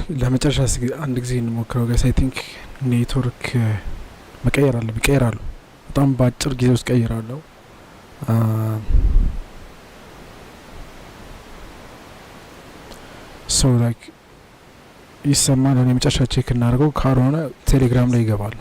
ለመጨረሻ አንድ ጊዜ እንሞክረው ጋይስ። አይ ቲንክ ኔትወርክ ይቀየራሉ በጣም በአጭር ጊዜ ውስጥ ቀይራለሁ። ሶ ላይክ ይሰማል። እኔ መጨረሻ ቼክ እናደርገው፣ ካልሆነ ቴሌግራም ላይ ይገባል።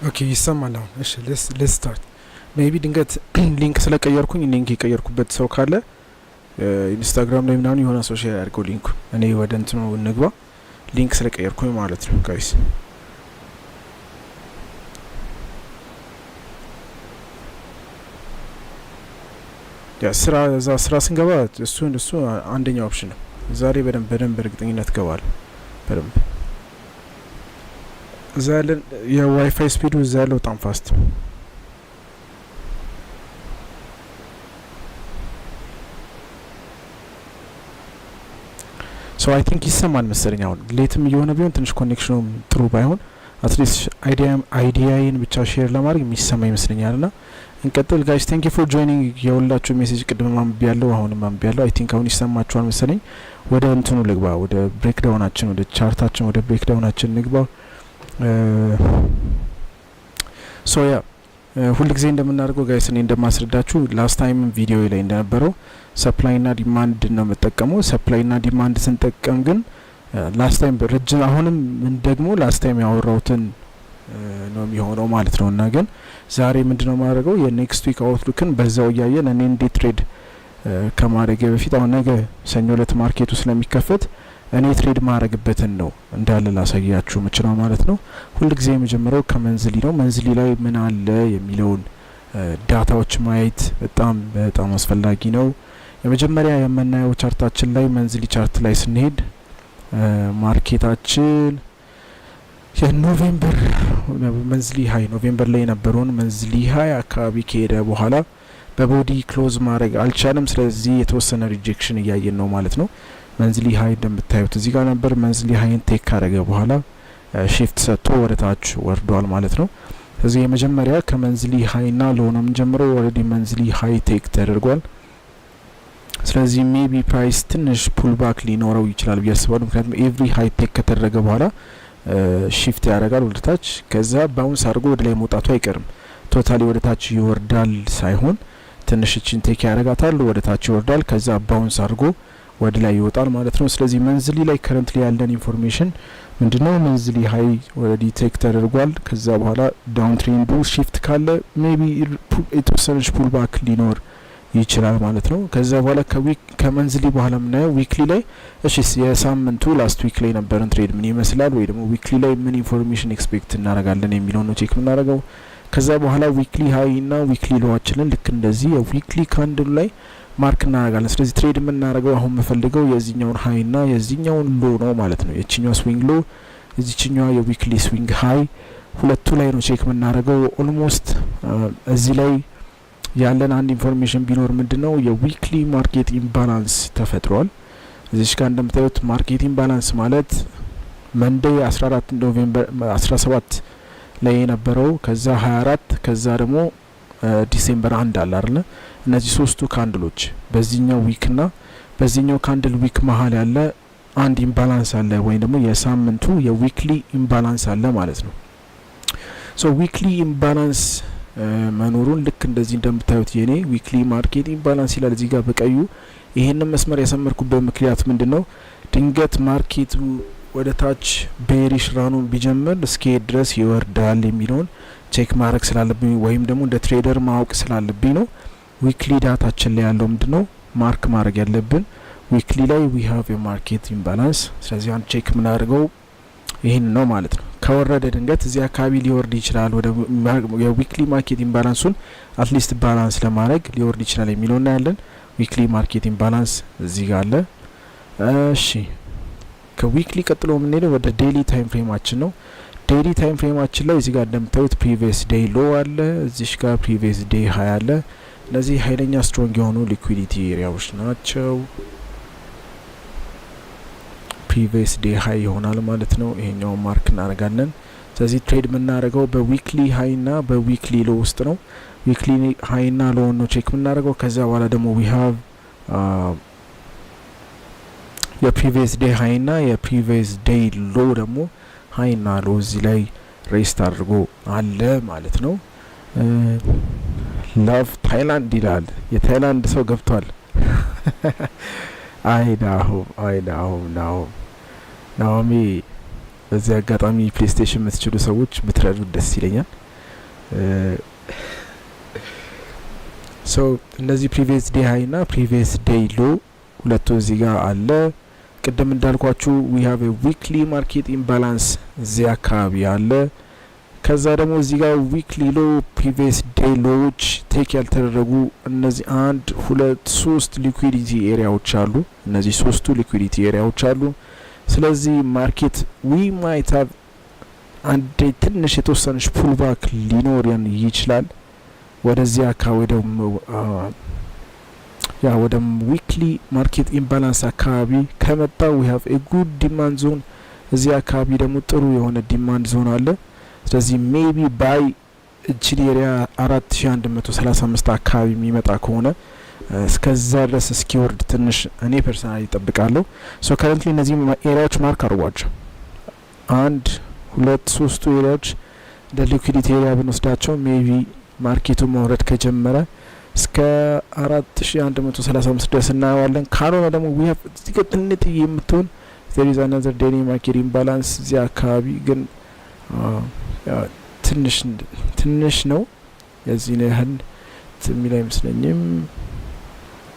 ኦኬ ይሰማል አሁን። እሺ ሌትስ ስታርት። ሜቢ ድንገት ሊንክ ስለቀየርኩኝ ሊንክ የቀየርኩበት ሰው ካለ ኢንስታግራም ላይ ምናምን የሆነ ሰው ሼር ያድርገው ሊንኩ። እኔ ወደ እንትኑ እንግባ፣ ሊንክ ስለቀየርኩኝ ማለት ነው ጋይስ። ያ ስራ ስንገባ እሱ አንደኛው ኦፕሽን ነው። ዛሬ በደንብ እርግጠኝነት ገባለሁ በደንብ። እዛ ያለን የዋይፋይ ስፒዱ እዛ ያለው በጣም ፋስት ነው። ሶ አይ ቲንክ ይሰማል መሰለኝ። አሁን ሌትም እየሆነ ቢሆን ትንሽ ኮኔክሽኑ ጥሩ ባይሆን አትሊስት አይዲያዬን ብቻ ሼር ለማድረግ የሚሰማ ይመስለኛል። ና እንቀጥል ጋይስ። ቴንክ ዩ ፎር ጆይኒንግ። የሁላችሁ ሜሴጅ ቅድም ማንብ ያለው አሁንም ማንብ ያለው። አይ ቲንክ አሁን ይሰማችኋል መሰለኝ። ወደ እንትኑ ልግባ፣ ወደ ብሬክዳውናችን፣ ወደ ቻርታችን፣ ወደ ብሬክዳውናችን ንግባ። ሶ ያ ሁል ጊዜ እንደምናደርገው ጋይስ፣ እኔ እንደማስረዳችሁ ላስት ታይም ቪዲዮ ላይ እንደነበረው ሰፕላይና ዲማንድ ነው የምጠቀመው። ሰፕላይና ዲማንድ ስንጠቀም ግን ላስት ታይም ረጅም አሁንም ምን ደግሞ ላስት ታይም ያወራውትን ነው የሚሆነው ማለት ነው። እና ግን ዛሬ ምንድነው ማድረገው የኔክስት ዊክ አውትሉክን በዛው እያየን እኔ እንዴት ትሬድ ከማድረጌ በፊት አሁን ነገ ሰኞ ዕለት ማርኬቱ ስለሚከፈት እኔ ትሬድ ማድረግበትን ነው እንዳለ ላሳያችሁ ምችለው ማለት ነው። ሁል ጊዜ የመጀመሪያው ከመንዝሊ ነው። መንዝሊ ላይ ምን አለ የሚለውን ዳታዎች ማየት በጣም አስፈላጊ ነው። የመጀመሪያ የምናየው ቻርታችን ላይ መንዝሊ ቻርት ላይ ስንሄድ ማርኬታችን የኖቬምበር መንዝሊ ሀይ ኖቬምበር ላይ የነበረውን መንዝሊ ሀይ አካባቢ ከሄደ በኋላ በቦዲ ክሎዝ ማድረግ አልቻለም። ስለዚህ የተወሰነ ሪጀክሽን እያየን ነው ማለት ነው። መንዝሊ ሀይ እንደምታዩት እዚህ ጋር ነበር። መንዝሊ ሀይን ቴክ ካረገ በኋላ ሺፍት ሰጥቶ ወደ ታች ወርዷል ማለት ነው። ስለዚህ የመጀመሪያ ከመንዝሊ ሀይና ሎንም ጀምሮ ኦልሬዲ መንዝሊ ሀይ ቴክ ተደርጓል። ስለዚህ ሜቢ ፕራይስ ትንሽ ፑል ባክ ሊኖረው ይችላል ብዬ አስባለሁ። ምክንያቱም ኤቭሪ ሀይ ቴክ ከተደረገ በኋላ ሺፍት ያደርጋል ወደ ታች። ከዛ ባውንስ አድርጎ ወደ ላይ መውጣቱ አይቀርም። ቶታሊ ወደ ታች ይወርዳል ሳይሆን ትንሽ እቺን ቴክ ያደርጋታል፣ ወደ ታች ይወርዳል፣ ከዛ ባውንስ አድርጎ ወደ ላይ ይወጣል ማለት ነው። ስለዚህ መንዝሊ ላይ ከረንትሊ ያለን ኢንፎርሜሽን ምንድነው? መንዝሊ ሀይ ኦልሬዲ ቴክ ተደርጓል። ከዛ በኋላ ዳውን ትሬንዱ ሺፍት ካለ ሜቢ የተወሰነች ፑል ባክ ሊኖር ይችላል ማለት ነው። ከዛ በኋላ ከመንዝሊ በኋላ ምናየው ዊክሊ ላይ እሺ፣ የሳምንቱ ላስት ዊክ ላይ ነበረን ትሬድ ምን ይመስላል፣ ወይ ደግሞ ዊክሊ ላይ ምን ኢንፎርሜሽን ኤክስፔክት እናደርጋለን የሚለው ነው ቼክ የምናደርገው። ከዛ በኋላ ዊክሊ ሀይ እና ዊክሊ ሎዋችንን ልክ እንደዚህ የዊክሊ ካንድሉ ላይ ማርክ እናደርጋለን። ስለዚህ ትሬድ የምናደርገው አሁን የምፈልገው የዚህኛውን ሀይ እና የዚህኛውን ሎ ነው ማለት ነው። የችኛው ስዊንግ ሎ፣ የዚህኛው የዊክሊ ስዊንግ ሀይ ሁለቱ ላይ ነው ቼክ የምናደርገው። ኦልሞስት እዚህ ላይ ያለን አንድ ኢንፎርሜሽን ቢኖር ምንድነው የዊክሊ ማርኬት ኢምባላንስ ተፈጥሯል። እዚህ ጋር እንደምታዩት ማርኬት ኢምባላንስ ማለት መንዴይ 14 ኖቬምበር 17 ላይ የነበረው ከዛ 24 ከዛ ደግሞ ዲሴምበር 1 አለ አይደል? እነዚህ ሶስቱ ካንድሎች በዚህኛው ዊክና በዚህኛው ካንድል ዊክ መሀል ያለ አንድ ኢምባላንስ አለ፣ ወይ ደግሞ የሳምንቱ የዊክሊ ኢምባላንስ አለ ማለት ነው። ሶ ዊክሊ ኢምባላንስ መኖሩን ልክ እንደዚህ እንደምታዩት የኔ ዊክሊ ማርኬት ኢምባላንስ ይላል እዚህ ጋር በቀዩ። ይሄንን መስመር ያሰመርኩበት ምክንያት ምንድነው? ድንገት ማርኬቱ ወደ ታች ቤሪሽ ራኑን ቢጀምር እስከሄድ ድረስ ይወርዳል የሚለውን ቼክ ማድረግ ስላለብኝ ወይም ደግሞ እንደ ትሬደር ማወቅ ስላለብኝ ነው። ዊክሊ ዳታችን ላይ ያለው ምንድነው ማርክ ማድረግ ያለብን ዊክሊ ላይ ዊ ሃቭ ኤ ማርኬት ኢምባላንስ። ስለዚህ አንድ ቼክ የምናደርገው ይህን ነው ማለት ነው። ከወረደ ድንገት እዚህ አካባቢ ሊወርድ ይችላል ወደ የዊክሊ ማርኬት ኢምባላንሱን አትሊስት ባላንስ ለማድረግ ሊወርድ ይችላል የሚለውና ያለን ዊክሊ ማርኬት ኢምባላንስ እዚህ ጋር አለ። እሺ ከዊክሊ ቀጥሎ የምንሄደው ወደ ዴይሊ ታይም ፍሬማችን ነው። ዴይሊ ታይም ፍሬማችን ላይ እዚህ ጋር እንደምታዩት ፕሪቪየስ ዴይ ሎ አለ፣ እዚህ ጋር ፕሪቪየስ ዴይ ሃይ አለ። እነዚህ ኃይለኛ ስትሮንግ የሆኑ ሊኩዊዲቲ ኤሪያዎች ናቸው። ፕሪቪየስ ዴይ ሃይ ይሆናል ማለት ነው። ይሄኛው ማርክ እናደርጋለን። ስለዚህ ትሬድ የምናደርገው በዊክሊ ሃይ ና በዊክሊ ሎ ውስጥ ነው። ዊክሊ ሃይ ና ሎ ነው ቼክ የምናደርገው። ከዛ በኋላ ደግሞ ዊ ሃቭ የፕሪቪየስ ዴይ ሃይ ና የፕሪቪየስ ዴይ ሎ ደግሞ ሃይ ና ሎ እዚህ ላይ ሬስት አድርጎ አለ ማለት ነው። ላቭ ታይላንድ ይላል። የታይላንድ ሰው ገብቷል። ናኦሚ በዚህ አጋጣሚ ፕሌይስቴሽን የምትችሉ ሰዎች ብትረዱ ደስ ይለኛል። ሶ እነዚህ ፕሪቪየስ ዴይ ሃይ ና ፕሪቪየስ ዴይ ሎ ሁለቱ እዚህ ጋር አለ። ቅድም እንዳልኳችሁ ዊ ሃቭ ኤ ዊክሊ ማርኬት ኢምባላንስ እዚህ አካባቢ አለ። ከዛ ደግሞ እዚህ ጋር ዊክሊ ሎ ፕሪቪየስ ዴይ ሎዎች ቴክ ያልተደረጉ እነዚህ 1 2 3 ሊኩዊዲቲ ኤሪያዎች አሉ። እነዚህ ሶስቱ ሊኩዊዲቲ ኤሪያዎች አሉ። ስለዚህ ማርኬት ዊ ማይት ሃቭ አንድ ትንሽ የተወሰነች ፑልባክ ሊኖረን ይችላል ወደዚህ አካባቢ ደግሞ ወደ ዊክሊ ማርኬት ኢምባላንስ አካባቢ ከመጣ ዊ ሃቭ ኤ ጉድ ዲማንድ ዞን። እዚህ አካባቢ ደግሞ ጥሩ የሆነ ዲማንድ ዞን አለ። ስለዚህ ሜቢ ባይ እቺ ኤሪያ 4135 አካባቢ የሚመጣ ከሆነ እስከዛ ድረስ እስኪወርድ ትንሽ እኔ ፐርሰናሊ እጠብቃለሁ። ሶ ከረንትሊ እነዚህ ኤሪያዎች ማርክ አድርጓቸው 1 2 3 ኤሪያዎች እንደ ሊኩዊዲቲ ኤሪያ ብንወስዳቸው ሜቢ ማርኬቱ መውረድ ከጀመረ እስከ 4135 ድረስ እናየዋለን። ካልሆነ ደግሞ ዊ ሃቭ እዚህ ጋር ጥንት የምትሆን there is another daily market imbalance እዚህ አካባቢ ግን ትንሽ ነው። የዚህ ነው ያህል የሚል አይመስለኝም።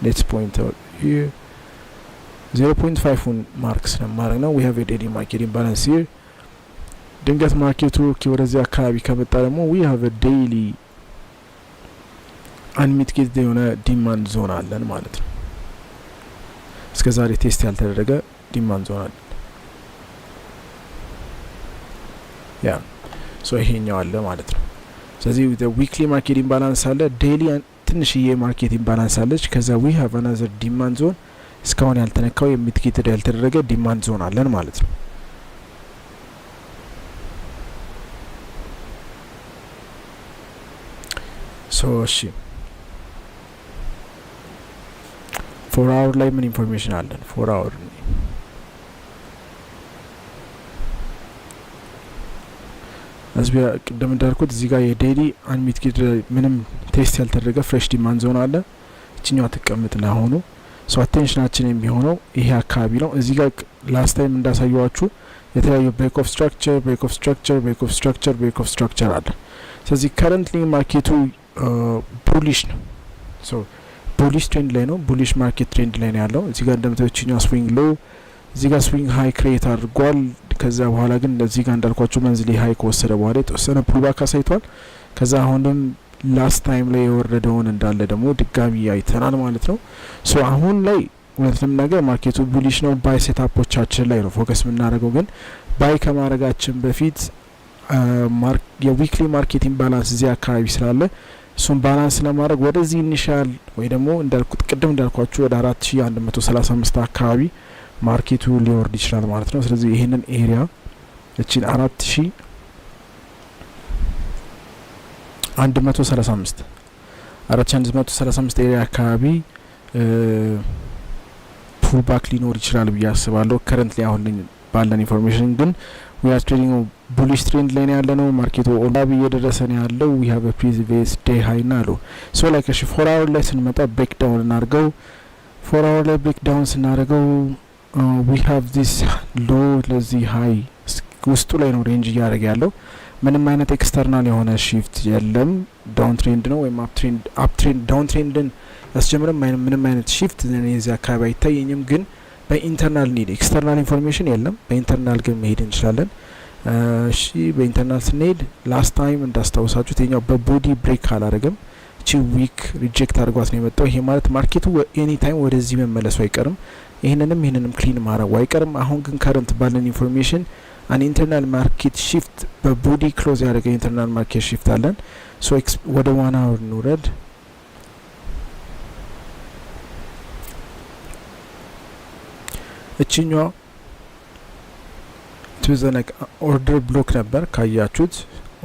ሌትስ ፖይንት አውት here 0.5 ማርክ ስለማድረግ ነው። we have a daily market imbalance here። ድንገት ማርኬቱ ወደዚህ አካባቢ ከመጣ ደግሞ we have a daily አንሚትጌት የሆነ ዲማንድ ዞን አለን ማለት ነው። እስከ ዛሬ ቴስት ያልተደረገ ዲማንድ ዞን አለ። ሶ ይሄኛው አለ ማለት ነው። ስለዚህ ዊክሊ ማርኬት ኢምባላንስ አለ፣ ዴይሊ ትንሽዬ ማርኬት ኢምባላንስ አለች። ከዛ ዊ ሃቭ አናዘር ዲማንድ ዞን እስካሁን ያልተነካው የሚትጌት ያልተደረገ ዲማንድ ዞን አለን ማለት ነው። ሶ እሺ 4 hour ላይ ምን ኢንፎርሜሽን አለን? 4 hour አዝቢያ ቅድም እንዳልኩት እዚህ ጋር የዴይሊ አንሚትጌት ምንም ቴስት ያልተደረገ ፍሬሽ ዲማንድ ዞን አለ። እቺኛው ተቀምጥ ለሆኑ ሶ አቴንሽናችን የሚሆነው ይሄ አካባቢ ነው። እዚህ ጋር ላስት ታይም እንዳሳየዋችሁ የተለያዩ ብሬክ ኦፍ ስትራክቸር አለ። ስለዚህ ከረንትሊ ማርኬቱ ቡሊሽ ነው። ሶ ቡሊሽ ትሬንድ ላይ ነው። ቡሊሽ ማርኬት ትሬንድ ላይ ነው ያለው። እዚህ ጋር እንደምታዩት ስዊንግ ሎ፣ እዚህ ጋር ስዊንግ ሃይ ክሬት አድርጓል። ከዛ በኋላ ግን እዚህ ጋር እንዳልኳችሁ መንዝሊ ሃይ ከወሰደ በኋላ የተወሰነ ፑልባክ አሳይቷል። ከዛ አሁንም ላስት ታይም ላይ የወረደውን እንዳለ ደግሞ ድጋሚ አይተናል ማለት ነው። ሶ አሁን ላይ እውነት ለመናገር ማርኬቱ ቡሊሽ ነው። ባይ ሴታፖቻችን ላይ ነው ፎከስ የምናደርገው። ግን ባይ ከማድረጋችን በፊት የዊክሊ ማርኬት ኢምባላንስ እዚህ አካባቢ ስላለ እሱን ባላንስ ለማድረግ ወደዚህ ኢኒሻል ወይ ደግሞ እንዳልኩት ቅድም እንዳልኳችሁ ወደ 4135 አካባቢ ማርኬቱ ሊወርድ ይችላል ማለት ነው። ስለዚህ ይሄንን ኤሪያ እቺን 4135 ኤሪያ አካባቢ ፑልባክ ሊኖር ይችላል ብዬ አስባለሁ። ከረንትሊ አሁን ባለን ኢንፎርሜሽን ግን we are trading bullish trend ላይ ያለ ነው። ማርኬቱ ኦላቢ እየደረሰ ነው ያለው። we have a previous day high ና ሎ ሶ ላይክ እሺ 4 hour ላይ ስንመጣ ብሬክ ዳውን እናርገው። 4 hour ላይ ብሬክ ዳውን ስናደርገው we have this low ለዚህ high ውስጡ ላይ ነው ሬንጅ እያደረገ ያለው። ምንም አይነት ኤክስተርናል የሆነ ሺፍት የለም። ዳውን ትሬንድ ነው ወይም አፕ ትሬንድ ዳውን ትሬንድን ያስጀምረም ምንም አይነት ሺፍት እዚህ አካባቢ አይታየኝም። ግን በኢንተርናል ኒድ ኤክስተርናል ኢንፎርሜሽን የለም። በኢንተርናል ግን መሄድ እንችላለን። እሺ በኢንተርናል ስንሄድ ላስት ታይም እንዳስታውሳችሁት የኛው በቦዲ ብሬክ አላረገም እቺ ዊክ ሪጀክት አድርጓት ነው የመጣው። ይሄ ማለት ማርኬቱ ኤኒ ታይም ወደዚህ መመለሱ አይቀርም፣ ይሄንንም ክሊን ማድረግ አይቀርም። አሁን ግን ከረንት ባለን ኢንፎርሜሽን አን ኢንተርናል ማርኬት ሺፍት በቦዲ ክሎዝ ያደረገ ኢንተርናል ማርኬት ሺፍት አለን። ሶ ወደ ዋና አወር እንውረድ። እቺኛዋ ትዘነቅ ኦርደር ብሎክ ነበር ካያችሁት፣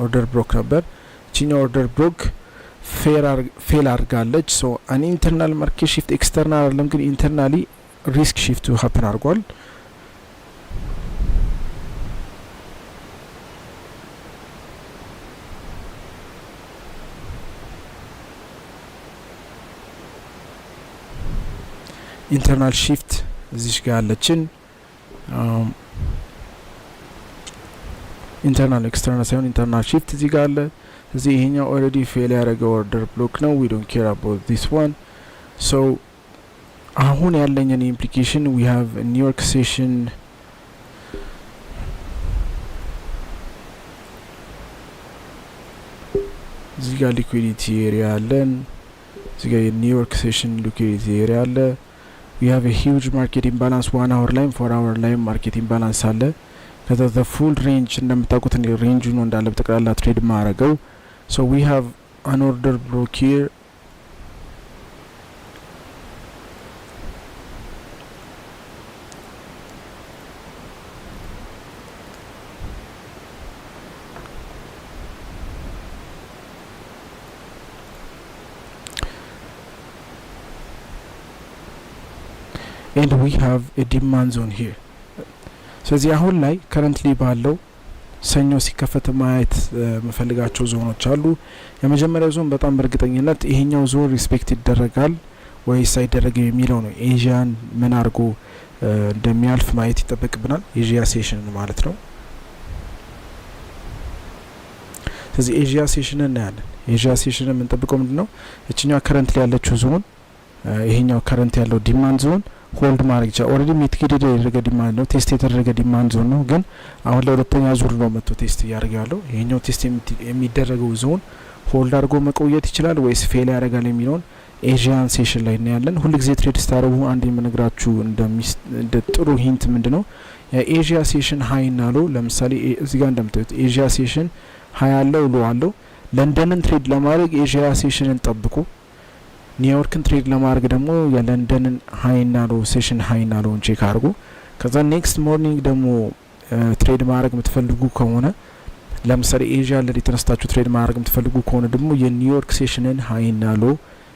ኦርደር ብሎክ ነበር። እቺኛዋ ኦርደር ብሎክ ፌል አድርጋለች። ሶ አን ኢንተርናል ማርኬት ሺፍት ኤክስተርናል አይደለም ግን ኢንተርናሊ ሪስክ ሺፍቱ ሀፕን አድርጓል። ኢንተርናል ሺፍት እዚሽ ጋር ያለችን ኢንተርናል ኤክስተርናል ሳይሆን ኢንተርናል ሺፍት እዚህ ጋር አለ። እዚህ ይሄኛው ኦልሬዲ ፌል ያደረገ ኦርደር ብሎክ ነው። ዊ ዶንት ኬር አባውት ዲስ ዋን። ሶ አሁን ያለኝን ኢምፕሊኬሽን ዊ ሃቭ ኒውዮርክ ሴሽን እዚህ ጋር ሊኩዊዲቲ ኤሪያ አለን። እዚህ ጋር የኒውዮርክ ሴሽን ሊኩዊዲቲ ኤሪያ አለ። ዊ ሃቭ ኤ ሂውጅ ማርኬት ኢምባላንስ 1 አወር ላይም 4 አወር ላይም ማርኬት ኢምባላንስ አለ። ከዛ ዘ ፉል ሬንጅ እንደምታውቁት ሬንጁ ነው እንዳለ በጠቅላላ ትሬድ ማረገው። ሶ ዊ ሃቭ አን ኦርደር ብሎክ ሂር and we have a demand zone here. ስለዚህ አሁን ላይ ከረንትሊ ባለው ሰኞ ሲከፈት ማየት መፈልጋቸው ዞኖች አሉ። የመጀመሪያው ዞን በጣም በእርግጠኝነት ይሄኛው ዞን ሪስፔክት ይደረጋል ወይስ አይደረግም የሚለው ነው። ኤዥያን ምን አድርጎ እንደሚያልፍ ማየት ይጠበቅብናል። ኤዥያ ሴሽን ማለት ነው። ስለዚህ ኤዥያ ሴሽን እናያለን። ኤዥያ ሴሽን የምንጠብቀው ምንድነው? እችኛው ከረንትሊ ያለችው ዞን ይሄኛው ከረንት ያለው ዲማንድ ዞን ሆልድ ማድረግ ይችላል። ኦልሬዲ ሚቲጌትድ የተደረገ ዲማንድ ነው፣ ቴስት የተደረገ ዲማንድ ዞን ነው። ግን አሁን ለሁለተኛ ዙር ነው መጥቶ ቴስት እያደረገ ያለው። ይሄኛው ቴስት የሚደረገው ዞን ሆልድ አድርጎ መቆየት ይችላል ወይስ ፌል ያደርጋል የሚለውን ኤዥያን ሴሽን ላይ እናያለን። ሁልጊዜ ትሬድ ስታደርጉ አንድ የምነግራችሁ እንደ ጥሩ ሂንት ምንድነው የኤዥያ ሴሽን ሀይ እና ሎ። ለምሳሌ እዚህ ጋር እንደምታዩት ኤዥያ ሴሽን ሀይ አለው ሎ አለው። ለንደንን ትሬድ ለማድረግ ኤዥያ ሴሽንን ጠብቁ። ኒውዮርክን ትሬድ ለማድረግ ደግሞ የለንደንን ሀይና ሎ ሴሽን ሀይና ሎን ቼክ አድርጉ። ከዛ ኔክስት ሞርኒንግ ደግሞ ትሬድ ማድረግ የምትፈልጉ ከሆነ ለምሳሌ ኤዥያ ለዲ ተነስታችሁ ትሬድ ማድረግ የምትፈልጉ ከሆነ ደግሞ የኒውዮርክ ሴሽንን ሀይና ሎ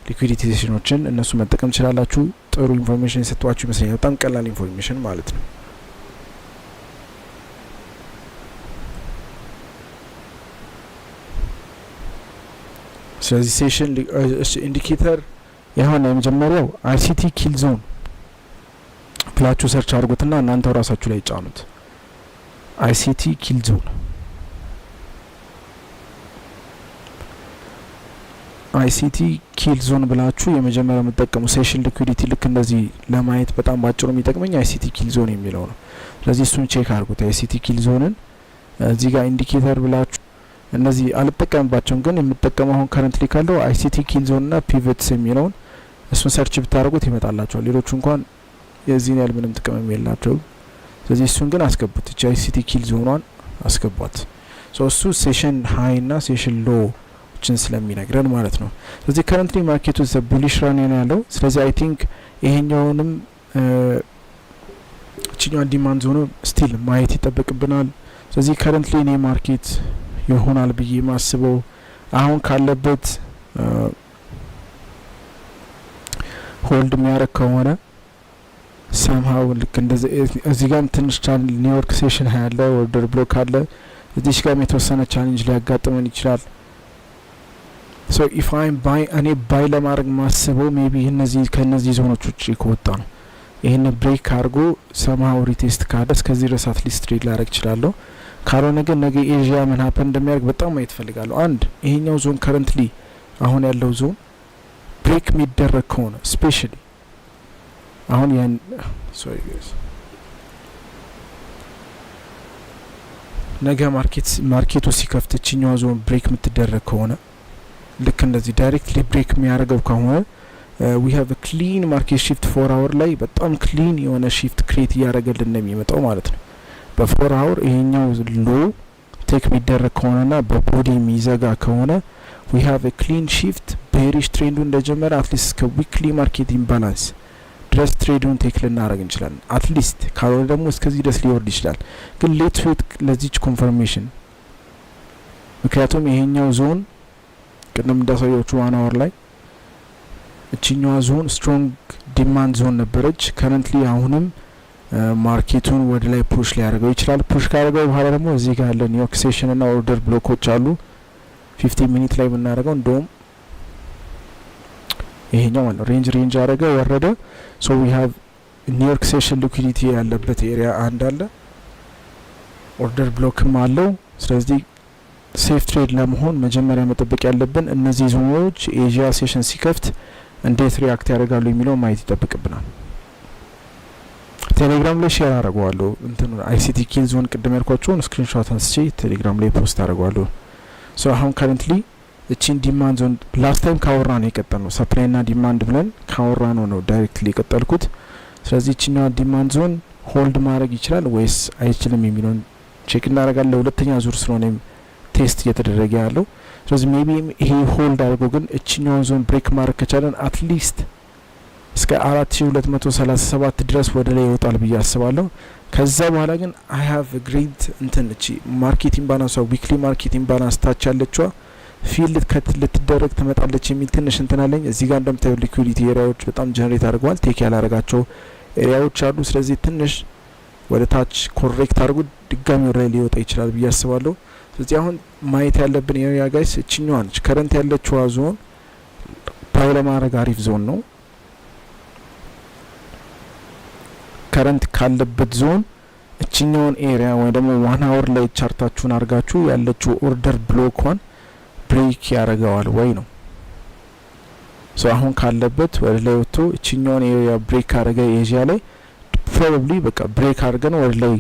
ሊኩዊዲቲ ሴሽኖችን እነሱ መጠቀም ትችላላችሁ። ጥሩ ኢንፎርሜሽን የሰጧችሁ ይመስለኛል። በጣም ቀላል ኢንፎርሜሽን ማለት ነው። ስለዚህ ሴሽን ኢንዲኬተር የሆነ የመጀመሪያው አይሲቲ ኪል ዞን ብላችሁ ሰርች አድርጉትና እናንተው ራሳችሁ ላይ ጫኑት። አይሲቲ ኪል ዞን አይሲቲ ኪል ዞን ብላችሁ የመጀመሪያው የምትጠቀሙ ሴሽን ሊኩዊዲቲ ልክ እንደዚህ ለማየት በጣም ባጭሩ የሚጠቅመኝ አይሲቲ ኪል ዞን የሚለው ነው። ስለዚህ እሱን ቼክ አድርጉት። አይሲቲ ኪል ዞንን እዚህ ጋር ኢንዲኬተር ብላችሁ እነዚህ አልጠቀምባቸውም፣ ግን የምጠቀመው አሁን ከረንትሊ ካለው አይሲቲ ኪል ዞን እና ፒቨትስ የሚለውን እሱን ሰርች ብታደርጉት ይመጣላቸዋል። ሌሎቹ እንኳን የዚህን ያህል ምንም ጥቅም የላቸውም። ስለዚህ እሱን ግን አስገቡት። እቺ አይሲቲ ኪል ዞኗን አስገቧት። እሱ ሴሽን ሀይ እና ሴሽን ሎ ችን ስለሚነግረን ማለት ነው። ስለዚህ ከረንትሊ ማርኬቱ ቡሊሽ ራን ነው ያለው። ስለዚህ አይ ቲንክ ይሄኛውንም እቺኛው ዲማንድ ዞን ስቲል ማየት ይጠበቅብናል። ስለዚህ ከረንትሊ እኔ ማርኬት ይሆናል ብዬ ማስበው አሁን ካለበት ሆልድ የሚያደርግ ከሆነ ሰምሃው ልክ እንደዚህ እዚህ ጋርም ትንሽ ኒውዮርክ ሴሽን ያለ ኦርደር ብሎክ አለ። እዚህ ጋርም የተወሰነ ቻሌንጅ ሊያጋጥመን ይችላል። ሶ ኢፍ አይም ባይ እኔ ባይ ለማድረግ ማስበው ሜቢ እነዚህ ከነዚህ ዞኖች ውጪ ከወጣ ነው። ይሄን ብሬክ አድርጎ ሰምሃው ሪቴስት ካደ እስከዚህ ድረስ አትሊስት ትሬድ ላደርግ እችላለሁ። ካልሆነ ግን ነገ ኤዥያ ምን ሀፐን እንደሚያደርግ በጣም ማየት ፈልጋለሁ። አንድ ይሄኛው ዞን ከረንትሊ አሁን ያለው ዞን ብሬክ የሚደረግ ከሆነ ስፔሻሊ አሁን ያን ሶሪ ጋይስ ነገ ማርኬቱ ሲከፍት እችኛዋ ዞን ብሬክ የምትደረግ ከሆነ ልክ እንደዚህ ዳይሬክትሊ ብሬክ የሚያደርገው ከሆነ we have a clean market shift 4 hour ላይ በጣም ክሊን የሆነ shift ክሬት እያደረገልን ነው የሚመጣው ማለት ነው። በ4 hour ይሄኛው ሎ ቴክ የሚደረግ ከሆነና በቦዲ የሚዘጋ ከሆነ we have a clean shift bearish ትሬንዱ እንደጀመረ አትሊስት እስከ ዊክሊ ማርኬት ኢምባላንስ ድረስ ትሬዱን ቴክ ልናደርግ እንችላለን። አትሊስት ካልሆነ ደግሞ እስከዚህ ድረስ ሊወርድ ይችላል። ግን ሌትስ ዌት ለዚች ኮንፈርሜሽን። ምክንያቱም ይሄኛው ዞን ቅድም እንዳሳያችሁ 1 hour ላይ እቺኛዋ ዞን ስትሮንግ ዲማንድ ዞን ነበረች። ከረንትሊ አሁንም ማርኬቱን ወደ ላይ ፑሽ ሊያደርገው ይችላል። ፑሽ ካደረገው በኋላ ደግሞ እዚህ ጋር ያለ ኒውዮርክ ሴሽን እና ኦርደር ብሎኮች አሉ 15 ሚኒት ላይ ብናደርገው እንደውም ይሄኛው ማለት ሬንጅ አደረገ ወረደ። ሶ ዊ ሃቭ ኒውዮርክ ሴሽን ሊኩዊዲቲ ያለበት ኤሪያ አንድ አለ፣ ኦርደር ብሎክም አለው። ስለዚህ ሴፍ ትሬድ ለመሆን መጀመሪያ መጠበቅ ያለብን እነዚህ ዞኖች ኤዥያ ሴሽን ሲከፍት እንዴት ሪያክት ያደርጋሉ የሚለው ማየት ይጠብቅብናል። ቴሌግራም ላይ ሼር አደርገዋለሁ እንትን አይሲቲ ኪል ዞን ቅድም ያልኳቸውን ስክሪንሾት አንስቼ ቴሌግራም ላይ ፖስት አደርገዋለሁ። ሶ አሁን ከረንትሊ እቺን ዲማንድ ዞን ላስት ታይም ካወራ ነው የቀጠልነው ሰፕላይ እና ዲማንድ ብለን ካወራ ነው ዳይሬክትሊ የቀጠልኩት። ስለዚህ እቺኛው ዲማንድ ዞን ሆልድ ማድረግ ይችላል ወይስ አይችልም የሚለውን ቼክ እናደርጋለን። ለሁለተኛ ዙር ስለሆነ ቴስት እየተደረገ ያለው ስለዚህ ሜቢ ይሄ ሆልድ አድርጎ ግን እቺኛውን ዞን ብሬክ ማድረግ ከቻለን አትሊስት እስከ 4237 ድረስ ወደ ላይ ይወጣል ብዬ አስባለሁ። ከዛ በኋላ ግን አይ ሃቭ ግሬት እንትን እቺ ማርኬት ኢምባላንስ ዊክሊ ማርኬት ኢምባላንስ ታች ያለችዋ ፊልድ ልትደረግ ትመጣለች የሚል ትንሽ እንትን አለኝ። እዚህ ጋር እንደምታዩ ሊኩዊዲቲ ኤሪያዎች በጣም ጀነሬት አድርገዋል። ቴክ ያላረጋቸው ኤሪያዎች አሉ። ስለዚህ ትንሽ ወደ ታች ኮሬክት አድርጎ ድጋሚ ወደ ላይ ሊወጣ ይችላል ብዬ አስባለሁ። ስለዚህ አሁን ማየት ያለብን ኤሪያ ጋይስ እችኛዋ ነች። ከረንት ያለችዋ ዞን ባይ ለማድረግ አሪፍ ዞን ነው። ከረንት ካለበት ዞን እችኛውን ኤሪያ ወይ ደግሞ 1 hour ላይ ቻርታችሁን አድርጋችሁ ያለችው ኦርደር ብሎክዋን ብሬክ ያደርገዋል ወይ ነው። ሶ አሁን ካለበት ወደ ላይ ወጥቶ እችኛውን ኤሪያ ብሬክ አድርገ ኤዥያ ላይ ፕሮባብሊ በቃ ብሬክ አድርገን ወደ ላይ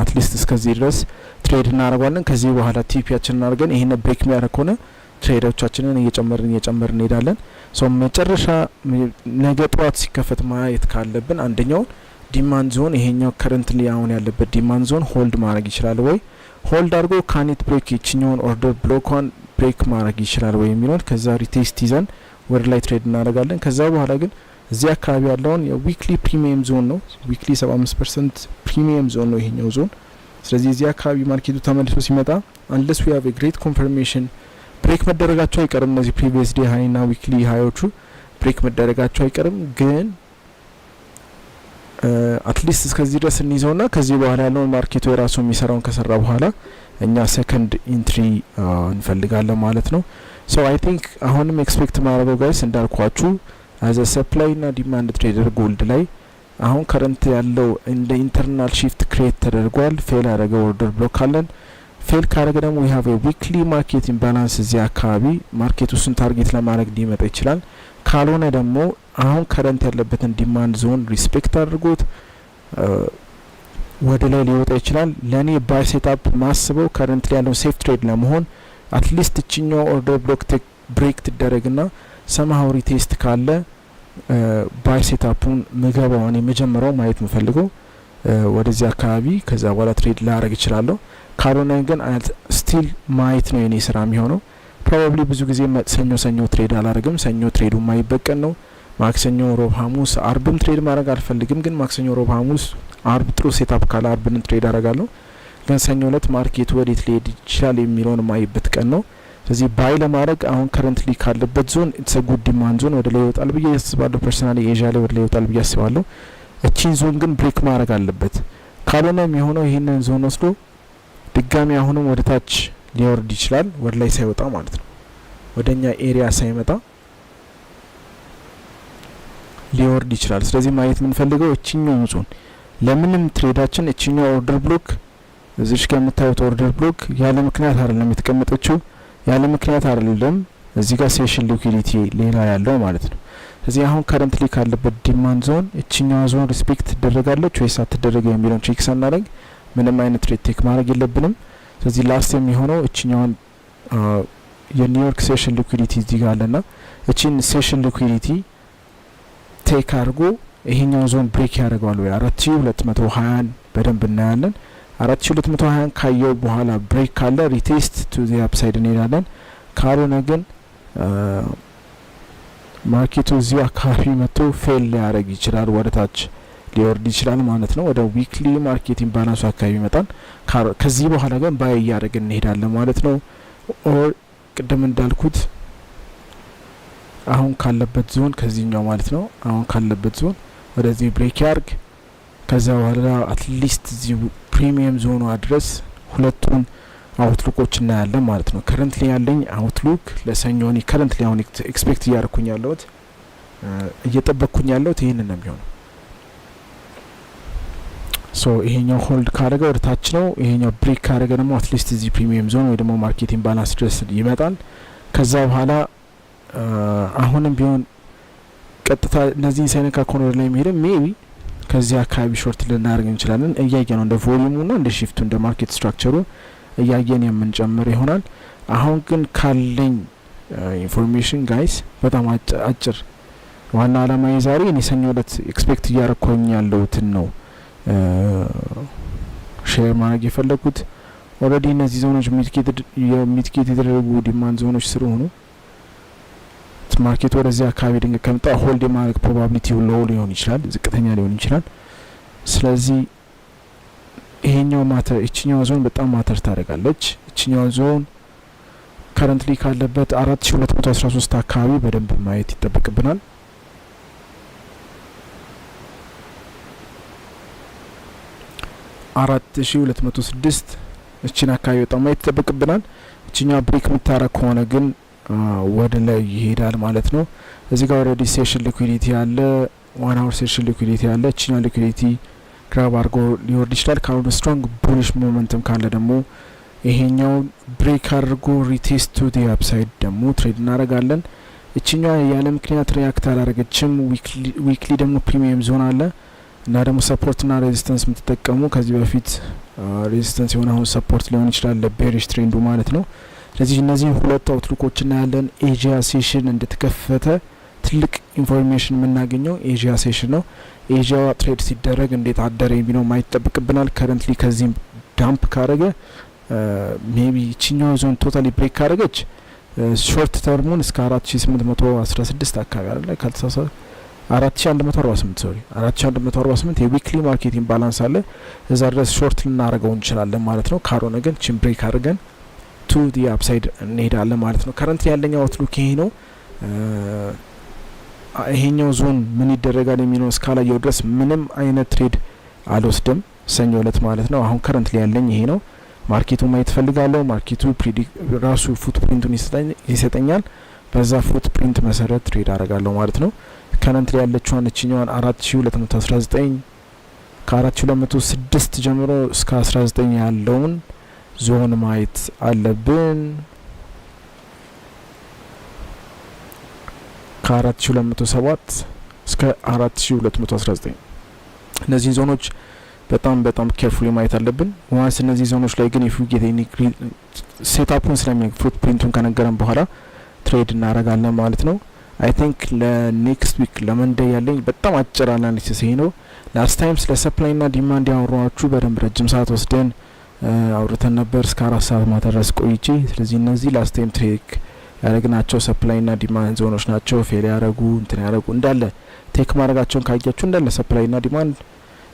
አትሊስት እስከዚህ ድረስ ትሬድ እናደርጋለን። ከዚህ በኋላ ቲፒያችንን አድርገን ይሄን ብሬክ የሚያደርግ ከሆነ ትሬዶቻችንን እየጨመርን እንሄዳለን። ሶ መጨረሻ ነገ ጠዋት ሲከፈት ማየት ካለብን አንደኛው ዲማንድ ዞን ይሄኛው ከረንትሊ አሁን ያለበት ዲማንድ ዞን ሆልድ ማድረግ ይችላል ወይ፣ ሆልድ አድርጎ ካኒት ብሬክ ይችኛውን ኦርደር ብሎክዋን ብሬክ ማድረግ ይችላል ወይ የሚለውን ከዛ ሪቴስት ይዘን ወደ ላይ ትሬድ እናደርጋለን። ከዛ በኋላ ግን እዚህ አካባቢ ያለውን የዊክሊ ፕሪሚየም ዞን ነው። ዊክሊ 75% ፕሪሚየም ዞን ነው ይሄኛው ዞን። ስለዚህ እዚህ አካባቢ ማርኬቱ ተመልሶ ሲመጣ አንለስ ዊ ሃቭ ኤ ግሬት ኮንፈርሜሽን ብሬክ መደረጋቸው አይቀርም። እነዚህ ፕሪቪየስ ዴይ ሃይ እና ዊክሊ ሃዮቹ ብሬክ መደረጋቸው አይቀርም። ግን አትሊስት እስከዚህ ድረስ እንይዘውና ከዚህ በኋላ ያለውን ማርኬቱ የራሱ የሚሰራውን ከሰራ በኋላ እኛ ሰከንድ ኢንትሪ እንፈልጋለን ማለት ነው። ሶ አይ ቲንክ አሁንም ኤክስፔክት ማድረገው ጋይስ እንዳልኳችሁ አዘ ሰፕላይ እና ዲማንድ ትሬደር ጎልድ ላይ አሁን ከረንት ያለው እንደ ኢንተርናል ሺፍት ክሬት ተደርጓል። ፌል ያደረገ ኦርደር ብሎክ አለን። ፌል ካደረገ ደግሞ we have a weekly market imbalance እዚህ አካባቢ ማርኬቱ እሱን ታርጌት ለማድረግ ሊመጣ ይችላል። ካልሆነ ደግሞ አሁን ከረንት ያለበትን ዲማንድ ዞን ሪስፔክት አድርጎት ወደ ላይ ሊወጣ ይችላል። ለኔ ባይ ሴትአፕ ማስበው ከረንት ያለው ሴፍ ትሬድ ለመሆን አትሊስት እቺኛው ኦርደር ብሎክ ብሬክ ትደረግና ሰማሃው ሪቴስት ካለ ባይ ሴትአፑን ምገባውን የመጀመሪያው ማየት ምፈልገው ወደዚህ አካባቢ ከዛ በኋላ ትሬድ ላረግ ይችላል። ካልሆነ ግን ስቲል ማየት ነው የኔ ስራ የሚሆነው። ፕሮባብሊ ብዙ ጊዜ ሰኞ ትሬድ አላረግም። ሰኞ ትሬዱ ማይበቀን ነው። ማክሰኞ፣ ሮብ፣ ሐሙስ፣ አርብም ትሬድ ማድረግ አልፈልግም። ግን ማክሰኞ፣ ሮብ፣ ሐሙስ፣ አርብ ጥሩ ሴትአፕ ካለ አርብን ትሬድ አረጋለሁ። ግን ሰኞ እለት ማርኬቱ ወዴት ሊሄድ ይችላል የሚለውን ማይበት ቀን ነው። ስለዚህ ባይ ለማድረግ አሁን ከረንትሊ ካለበት ዞን ኢትስ አ ጉድ ዲማንድ ዞን ወደ ላይ ይወጣል ብዬ አስባለሁ። ፐርሰናሊ ኤዥያ ላይ ወደ ላይ ይወጣል ብዬ አስባለሁ። እቺን ዞን ግን ብሬክ ማድረግ አለበት። ካልሆነ የሚሆነው ይሄንን ዞን ወስዶ ድጋሚ አሁንም ወደ ታች ሊወርድ ይችላል፣ ወደ ላይ ሳይወጣ ማለት ነው። ወደኛ ኤሪያ ሳይመጣ ሊወርድ ይችላል። ስለዚህ ማየት የምንፈልገው እቺኛው ዞን ለምንም ትሬዳችን እቺኛው ኦርደር ብሎክ እዚሽ ጋር የምታዩት ኦርደር ብሎክ ያለ ምክንያት አይደለም የተቀመጠችው፣ ያለ ምክንያት አይደለም። እዚህ ጋር ሴሽን ሊኩዊዲቲ ሌላ ያለው ማለት ነው። ስለዚህ አሁን ከረንትሊ ካለበት ዲማንድ ዞን እቺኛው ዞን ሪስፔክት ትደረጋለች ወይስ አትደረገ የሚለውን ቼክ ሳናደርግ ምንም አይነት ትሬድ ቴክ ማድረግ የለብንም። ስለዚህ ላስት የሚሆነው እችኛውን የኒውዮርክ ሴሽን ሊኩዊዲቲ እዚህ ጋር አለና እቺን ሴሽን ሊኩዊዲቲ ቴክ አድርጎ ይሄኛው ዞን ብሬክ ያደርገዋል ወይ 4220 በደንብ እናያለን። 4220 ካየው በኋላ ብሬክ ካለ ሪቴስት ቱ ዘ አፕሳይድ እንሄዳለን። ካልሆነ ግን ማርኬቱ እዚሁ አካባቢ መጥቶ ፌል ሊያደርግ ይችላል፣ ወደታች ሊወርድ ይችላል ማለት ነው። ወደ ዊክሊ ማርኬት ኢምባላንሱ አካባቢ ይመጣል። ከዚህ በኋላ ግን ባይ እያደረግን እንሄዳለን ማለት ነው። ኦር ቅድም እንዳልኩት አሁን ካለበት ዞን ከዚህኛው ማለት ነው አሁን ካለበት ዞን ወደዚህ ብሬክ ያርግ። ከዛ በኋላ አትሊስት እዚህ ፕሪሚየም ዞኑ አድረስ ሁለቱን አውትሉኮች እናያለን ማለት ነው። ከረንትሊ ያለኝ አውትሉክ ለሰኞኒ ከረንትሊ አሁን ኤክስፔክት እያደረኩኝ ያለሁት እየጠበቅኩኝ ያለሁት ይህንን ነው የሚሆነው። ሶ ይሄኛው ሆልድ ካረገ ወደ ታች ነው። ይሄኛው ብሬክ ካረገ ደግሞ አትሊስት እዚህ ፕሪሚየም ዞን ወይ ደግሞ ማርኬት ኢምባላንስ ድረስ ይመጣል። ከዛ በኋላ አሁንም ቢሆን ቀጥታ እነዚህ ሳይነካ ኮርነር ላይ የሚሄድ ሜቢ ከዚህ አካባቢ ሾርት ልናደርግ እንችላለን። እያየ ነው እንደ ቮሊዩሙ ነው እንደ ሺፍቱ እንደ ማርኬት ስትራክቸሩ እያየን የምንጨምር ይሆናል። አሁን ግን ካለኝ ኢንፎርሜሽን ጋይስ በጣም አጭር ዋና አላማ የዛሬ እኔ ሰኞ ዕለት ኤክስፔክት እያረኩኝ ያለሁትን ነው ሼር ማድረግ የፈለኩት። ኦልሬዲ እነዚህ ዞኖች ሚቲጌት የተደረጉ ዲማንድ ዞኖች ስለሆኑ ማርኬት ወደዚህ አካባቢ ድንገት ከመጣ ሆልድ የማድረግ ፕሮባቢሊቲው ሎው ሊሆን ይችላል፣ ዝቅተኛ ሊሆን ይችላል። ስለዚህ ይሄኛው ማተር እቺኛው ዞን በጣም ማተር ታደርጋለች። እቺኛው ዞን ከረንትሊ ካለበት 4213 አካባቢ በደንብ ማየት ይጠበቅብናል። 4206 እቺን አካባቢ በጣም ማየት ይጠበቅብናል። እቺኛው ብሬክ የምታረግ ከሆነ ግን ወደ ላይ ይሄዳል ማለት ነው። እዚህ ጋር ኦልሬዲ ሴሽን ሊኩዊዲቲ አለ፣ 1 አወር ሴሽን ሊኩዊዲቲ አለ። እቺኛው ሊኩዊዲቲ ግራብ አድርጎ ሊወርድ ይችላል። ካልሆነ ስትሮንግ ቡሊሽ ሞመንትም ካለ ደግሞ ይሄኛው ብሬክ አድርጎ ሪቴስት ቱ ዲ አፕሳይድ ደግሞ ትሬድ እናደርጋለን። እቺኛው ያለ ምክንያት ሪያክት አላደረገችም። ዊክሊ ደግሞ ፕሪሚየም ዞን አለ እና ደግሞ ሰፖርትና ሬዚስተንስ የምትጠቀሙ ከዚህ በፊት ሬዚስተንስ የሆነ አሁን ሰፖርት ሊሆን ይችላል ለቤሪሽ ትሬንዱ ማለት ነው። ስለዚህ እነዚህ ሁለት አውትሉኮች እናያለን። ኤጂያ ሴሽን እንደተከፈተ ትልቅ ኢንፎርሜሽን የምናገኘው ኤጂያ ሴሽን ነው። ኤጂያ ትሬድ ሲደረግ እንዴት አደረ የሚለው ማየት ይጠበቅብናል። ከረንትሊ ከዚህም ዳምፕ ካረገ ሜቢ ቺኛው ዞን ቶታሊ ብሬክ ካረገች ሾርት ተርሙን እስከ 4816 አካባቢ አለ ካልተሳሳተ 4148 ሶሪ 4148 የዊክሊ ማርኬት ኢምባላንስ አለ። እዛ ድረስ ሾርት ልናረገው እንችላለን ማለት ነው። ካልሆነ ግን ቺን ብሬክ አድርገን ቱ ዲ አፕሳይድ እንሄዳለን ማለት ነው። ከረንትሊ ያለኛው አውትሉክ ይሄ ነው። ይሄኛው ዞን ምን ይደረጋል የሚለው እስካላየው ድረስ ምንም አይነት ትሬድ አልወስድም ሰኞ እለት ማለት ነው። አሁን ከረንትሊ ያለኝ ይሄ ነው። ማርኬቱ ማየት ፈልጋለሁ። ማርኬቱ ራሱ ፉትፕሪንቱን ይሰጠኛል። በዛ ፉትፕሪንት መሰረት ትሬድ አደርጋለሁ ማለት ነው። ከረንትሊ ያለችዋን እችኛዋን 4219 ከ4206 ጀምሮ እስከ 19 ያለውን ዞን ማየት አለብን። ከ4207 እስከ 4219 እነዚህ ዞኖች በጣም ኬርፉሊ ማየት አለብን። ዋንስ እነዚህ ዞኖች ላይ ግን የፉጌት ሴታፑን ስለሚያውቅ ፉትፕሪንቱን ከነገረን በኋላ ትሬድ እናደርጋለን ማለት ነው። አይ ቲንክ ለኔክስት ዊክ ለመንደይ ያለኝ በጣም አጭር አናሊሲስ ይሄ ነው። ላስት ታይም ስለ ሰፕላይ ና ዲማንድ ያወራችሁ በደንብ ረጅም ሰዓት ወስደን አውርተን ነበር እስከ 4 ሰዓት ማታ ድረስ ቆይቼ። ስለዚህ እነዚህ ላስት ታይም ትሬክ ያደረግናቸው ሰፕላይ ና ዲማንድ ዞኖች ናቸው። ፌል ያደረጉ እንትን ያደረጉ እንዳለ ቴክ ማድረጋቸውን ካያችሁ እንዳለ ሰፕላይ ና ዲማንድ።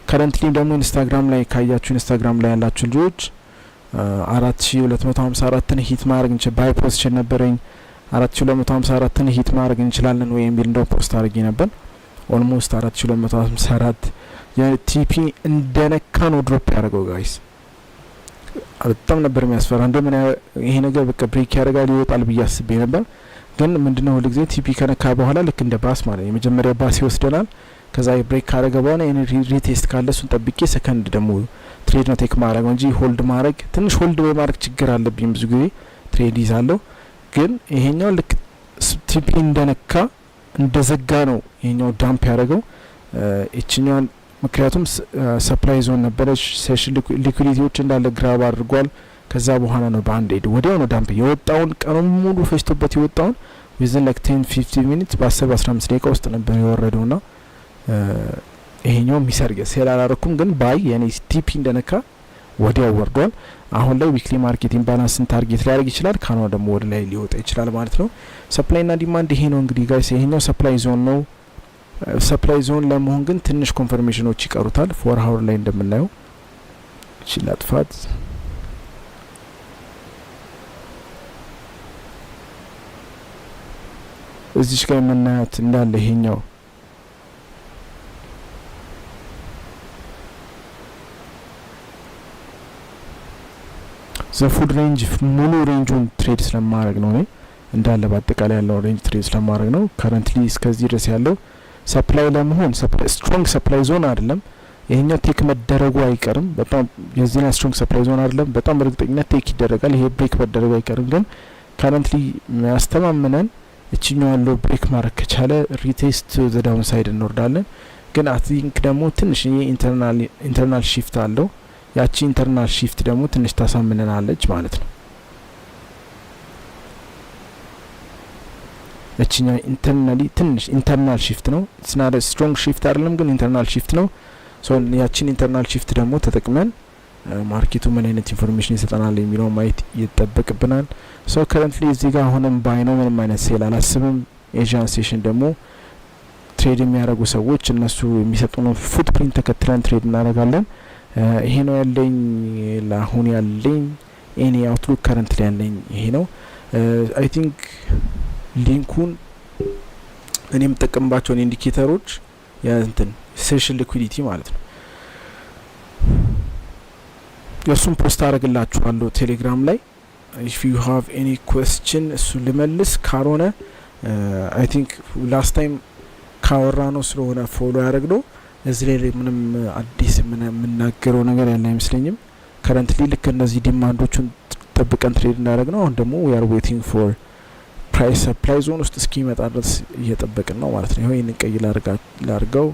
ከረንትሊ ደግሞ ኢንስታግራም ላይ ካያችሁ ኢንስታግራም ላይ ያላችሁ ልጆች 4254ን ሂት ማድረግ እንችላለን። ባይ ፖዚሽን ነበረኝ 4254ን ሂት ማድረግ እንችላለን ወይ የሚል እንደው ፖስት አድርጌ ነበር። ኦልሞስት 4254 የቲፒ እንደነካ ነው ድሮፕ ያደረገው ጋይስ። በጣም ነበር የሚያስፈራ። እንደምን ይሄ ነገር በቃ ብሬክ ያደርጋል ይወጣል ብዬ አስቤ ነበር። ግን ምንድነው ሁሉ ጊዜ ቲፒ ከነካ በኋላ ልክ እንደ ባስ ማለት ነው የመጀመሪያ ባስ ይወስደናል። ከዛ ብሬክ ካደረገ በኋላ እኔ ሪቴስት ካለ እሱን ጠብቄ ሰከንድ ደግሞ ትሬድ ነው ቴክ ማድረግ እንጂ ሆልድ ማድረግ ትንሽ ሆልድ በማድረግ ችግር አለብኝ። ብዙ ጊዜ ትሬድ ይዛለሁ። ግን ይሄኛው ልክ ቲፒ እንደነካ እንደዘጋ ነው ይሄኛው ዳምፕ ያደረገው እቺኛው። ምክንያቱም ሰፕላይ ዞን ነበረች። ሴሽን ሊኩዊዲቲዎች እንዳለ ግራብ አድርጓል። ከዛ በኋላ ነው በአንድ ሄድ ወዲያው ነው ዳምፕ የወጣውን ቀኑን ሙሉ ፈጅቶበት የወጣውን within like 10-15 minutes በ10-15 ደቂቃ ውስጥ ነበር የወረደውና ይሄኛው ሚሰርገ ስላላረኩም ግን ባይ የኔ ቲፒ እንደነካ ወዲያው ወርዷል። አሁን ላይ ዊክሊ ማርኬት ኢምባላንስን ታርጌት ሊያደርግ ይችላል። ካኖ ደግሞ ወደ ላይ ሊወጣ ይችላል ማለት ነው። ሰፕላይ እና ዲማንድ ይሄ ነው እንግዲህ ጋይስ። ይሄኛው ሰፕላይ ዞን ነው። ሰፕላይ ዞን ለመሆን ግን ትንሽ ኮንፈርሜሽኖች ይቀሩታል። 4 ሃወር ላይ እንደምናየው ላጥፋት እዚች ጋር የምናያት እንዳለ ይሄኛው ዘፉድ ሬንጅ ሙሉ ሬንጁን ትሬድ ስለማድረግ ነው እንዳለ በአጠቃላይ ያለው ሬንጅ ትሬድ ስለማድረግ ነው። ከረንትሊ እስከዚህ ድረስ ያለው ሰፕላይ ለመሆን ስትሮንግ ሰፕላይ ዞን አይደለም። ይሄኛው ቴክ መደረጉ አይቀርም። በጣም የዚህና ስትሮንግ ሰፕላይ ዞን አይደለም። በጣም በእርግጠኝነት ቴክ ይደረጋል። ይሄ ብሬክ መደረጉ አይቀርም። ግን ከረንትሊ የሚያስተማምነን እቺኛው ያለው ብሬክ ማድረግ ከቻለ ሪቴስት ዘ ዳውን ሳይድ እንወርዳለን። ግን አይ ቲንክ ደግሞ ትንሽ ኢንተርናል ሺፍት አለው። ያቺ ኢንተርናል ሺፍት ደግሞ ትንሽ ታሳምነናለች ማለት ነው። እቺኛው ኢንተርናሊ ትንሽ ኢንተርናል ሺፍት ነው። ኢትስ ናት ስትሮንግ ሺፍት አይደለም፣ ግን ኢንተርናል ሺፍት ነው። ሶ ያቺን ኢንተርናል ሺፍት ደግሞ ተጠቅመን ማርኬቱ ምን አይነት ኢንፎርሜሽን ይሰጠናል የሚለው ማየት ይጠበቅብናል። ሶ ከረንትሊ እዚህ ጋር አሁንም ባይ ነው፣ ምንም አይነት ሴል አላስብም። ኤዥያን ሴሽን ደግሞ ትሬድ የሚያደርጉ ሰዎች እነሱ የሚሰጡን ፉትፕሪንት ተከትለን ትሬድ እናደርጋለን። ይሄ ነው ያለኝ ለአሁን ያለኝ ኤኒ አውትሉክ ከረንትሊ ያለኝ ይሄ ነው። አይ ቲንክ ሊንኩን እኔ የምጠቀምባቸውን ኢንዲኬተሮች የእንትን ሴሽን ሊኩዊዲቲ ማለት ነው የሱን ፖስት አደርግላችኋለሁ ቴሌግራም ላይ። if you have any question እሱ ልመልስ ካልሆነ አይ ቲንክ ላስት ታይም ካወራ ነው ስለሆነ ፎሎ ያደረግነው እዚህ ላይ ምንም አዲስ የምናገረው ነገር ያለ አይመስለኝም። ከረንትሊ ልክ እነዚህ ዲማንዶቹን ጠብቀን ትሬድ እንዳደረግ ነው። አሁን ደግሞ we are waiting for ፕራይስ ሰፕላይ ዞን ውስጥ እስኪመጣ ድረስ እየጠበቅን ነው ማለት ነው። ይሄው ይሄን ቀይ ላርገው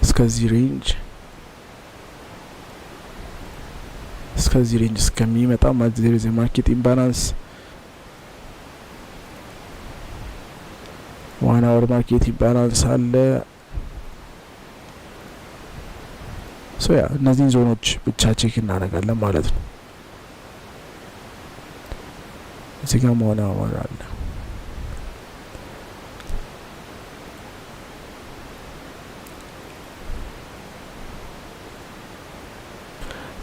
እስከዚህ ሬንጅ እስከሚመጣ ማለት there is a market imbalance 1 hour market imbalance አለ። ሶ ያ እነዚህን ዞኖች ብቻ ቼክ እናደርጋለን ማለት ነው። እዚህ ጋር መሆን አለ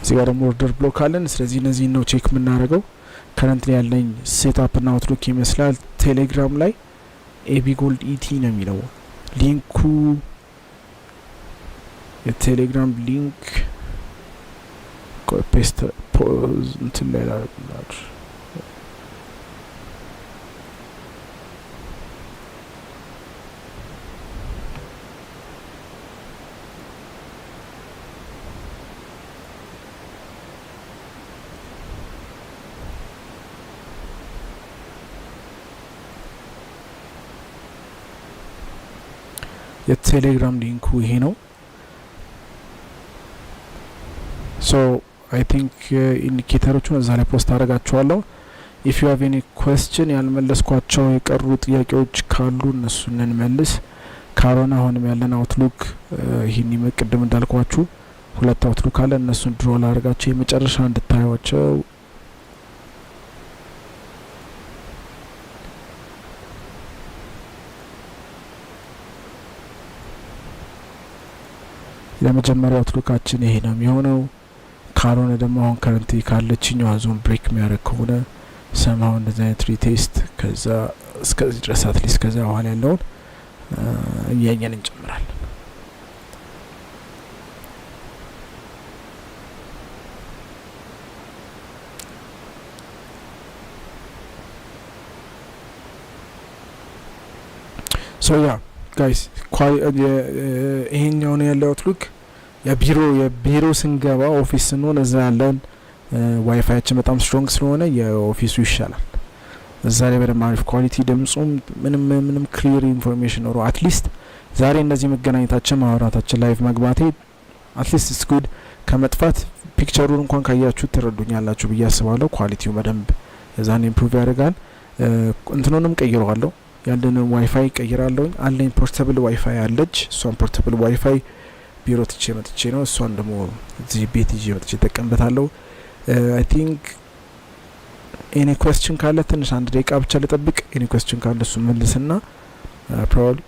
እዚህ ጋር ደግሞ ኦርደር ብሎክ አለን። ስለዚህ እነዚህን ነው ቼክ የምናደርገው። ከረንትሊ ያለኝ ሴትአፕ እና አውትሉክ ይመስላል። ቴሌግራም ላይ ኤቢ ጎልድ ኢቲ ነው የሚለው ሊንኩ። የቴሌግራም ሊንክ ፔስት ፖዝ እንትን ላይ ላድርግላችሁ። የቴሌግራም ሊንኩ ይሄ ነው። ሶ አይ ቲንክ ኢንዲኬተሮቹን እዛ ላይ ፖስት አደርጋቸዋለሁ። ኢፍ ዩ ሃቭ ኤኒ ኩዌስችን ያልመለስኳቸው የቀሩ ጥያቄዎች ካሉ እነሱን እንመልስ። ካልሆነ አሁንም ያለን አውትሉክ ይህን ቅድም እንዳልኳችሁ 2 አውትሉክ አለ። እነሱን ድሮ ላደርጋቸው የመጨረሻ እንድታዩቸው ለመጀመሪያው አውትሉካችን ይሄ ነው የሚሆነው። ካልሆነ ደግሞ አሁን ከረንት ካለችኛው ዞን ብሬክ የሚያደርግ ከሆነ ሰማው እንደዚህ አይነት ሪቴስት ከዛ እስከዚህ ድረስ አትሊስት ከዛ በኋላ ያለውን እያየን እንጨምራለን። ሶ ያ ጋይስ ይሄኛው ነው ያለው አውትሉክ። የቢሮ ስንገባ ኦፊስ ስንሆን እዛ ያለን ዋይፋያችን በጣም ስትሮንግ ስለሆነ የኦፊሱ ይሻላል። እዛ ላይ በደንብ አሪፍ ኳሊቲ ድምጹም ምንም ክሊር ኢንፎርሜሽን ኖሮ አትሊስት ዛሬ እነዚህ መገናኘታችን ማውራታችን ላይቭ መግባቴ አትሊስት ኢትስ ጉድ ከመጥፋት ፒክቸሩን እንኳን ካያችሁ ትረዱኛላችሁ ብዬ አስባለሁ። ኳሊቲው በደንብ የዛን ኢምፕሩቭ ያደርጋል። እንትኑንም ቀይረዋለሁ፣ ያለንን ዋይፋይ ቀይራለሁ። አለኝ ፖርታብል ዋይፋይ አለች። እሷን ፖርታብል ዋይፋይ ቢሮ ትቼ መጥቼ ነው፣ እሷን ደግሞ እዚህ ቤት ይዤ መጥቼ እጠቀምበታለሁ። አይ ቲንክ ኤኒ ኩዌስችን ካለ ትንሽ 1 ደቂቃ ብቻ ልጠብቅ። ኤኒ ኩዌስችን ካለ እሱ መልስና ፕሮባብሊ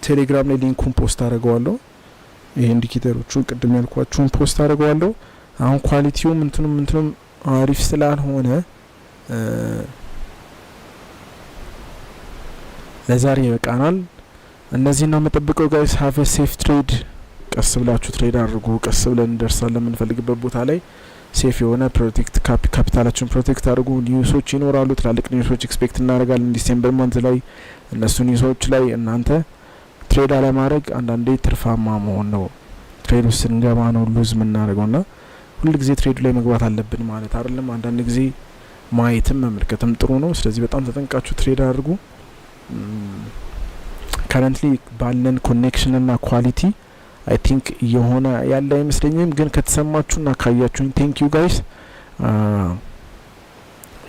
ቴሌግራም ላይ ሊንኩን ፖስት አድርገዋለሁ። ይሄ ኢንዲኬተሮቹ ቅድም ያልኳችሁን ፖስት አድርገዋለሁ። አሁን ኳሊቲውም እንትኑም አሪፍ ስላልሆነ ለዛሬ ይበቃናል። እነዚህ ነው የምጠብቀው ጋይስ። ሃቭ ኤ ሴፍ ትሬድ። ቀስ ብላችሁ ትሬድ አድርጉ። ቀስ ብለን እንደርሳለን የምንፈልግበት ቦታ ላይ። ሴፍ የሆነ ፕሮቴክት ካፒታላችሁን ፕሮቴክት አድርጉ። ኒውሶች ይኖራሉ፣ ትላልቅ ኒውሶች ኤክስፔክት እናደርጋለን ዲሴምበር ማንት ላይ። እነሱ ኒውሶች ላይ እናንተ ትሬድ አለማድረግ አንዳንዴ ትርፋማ መሆን ነው። ትሬድ ውስጥ ስንገባ ነው ሉዝ የምናደርገው ና ሁል ጊዜ ትሬዱ ላይ መግባት አለብን ማለት አይደለም። አንዳንድ ጊዜ ማየትም መመልከትም ጥሩ ነው። ስለዚህ በጣም ተጠንቃችሁ ትሬድ አድርጉ። ከረንትሊ ባለን ኮኔክሽን ና ኳሊቲ አይ ቲንክ የሆነ ያለ አይመስለኝም፣ ግን ከተሰማችሁና ካያችሁኝ ቴንክ ዩ ጋይስ።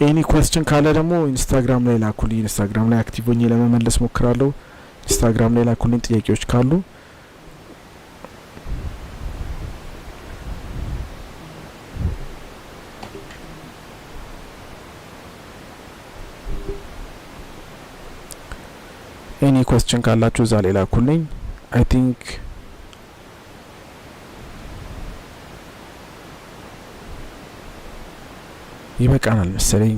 ኤኒ ኩዌስችን ካለ ደግሞ ኢንስታግራም ላይ ላኩልኝ። ኢንስታግራም ላይ አክቲቭ ሆኜ ለመመለስ ሞክራለሁ። ኢንስታግራም ላይ ላኩልኝ ጥያቄዎች ካሉ። ኤኒ ኩዌስችን ካላችሁ እዛ ላይ ላኩልኝ። አይ ቲንክ ይበቃናል መሰለኝ።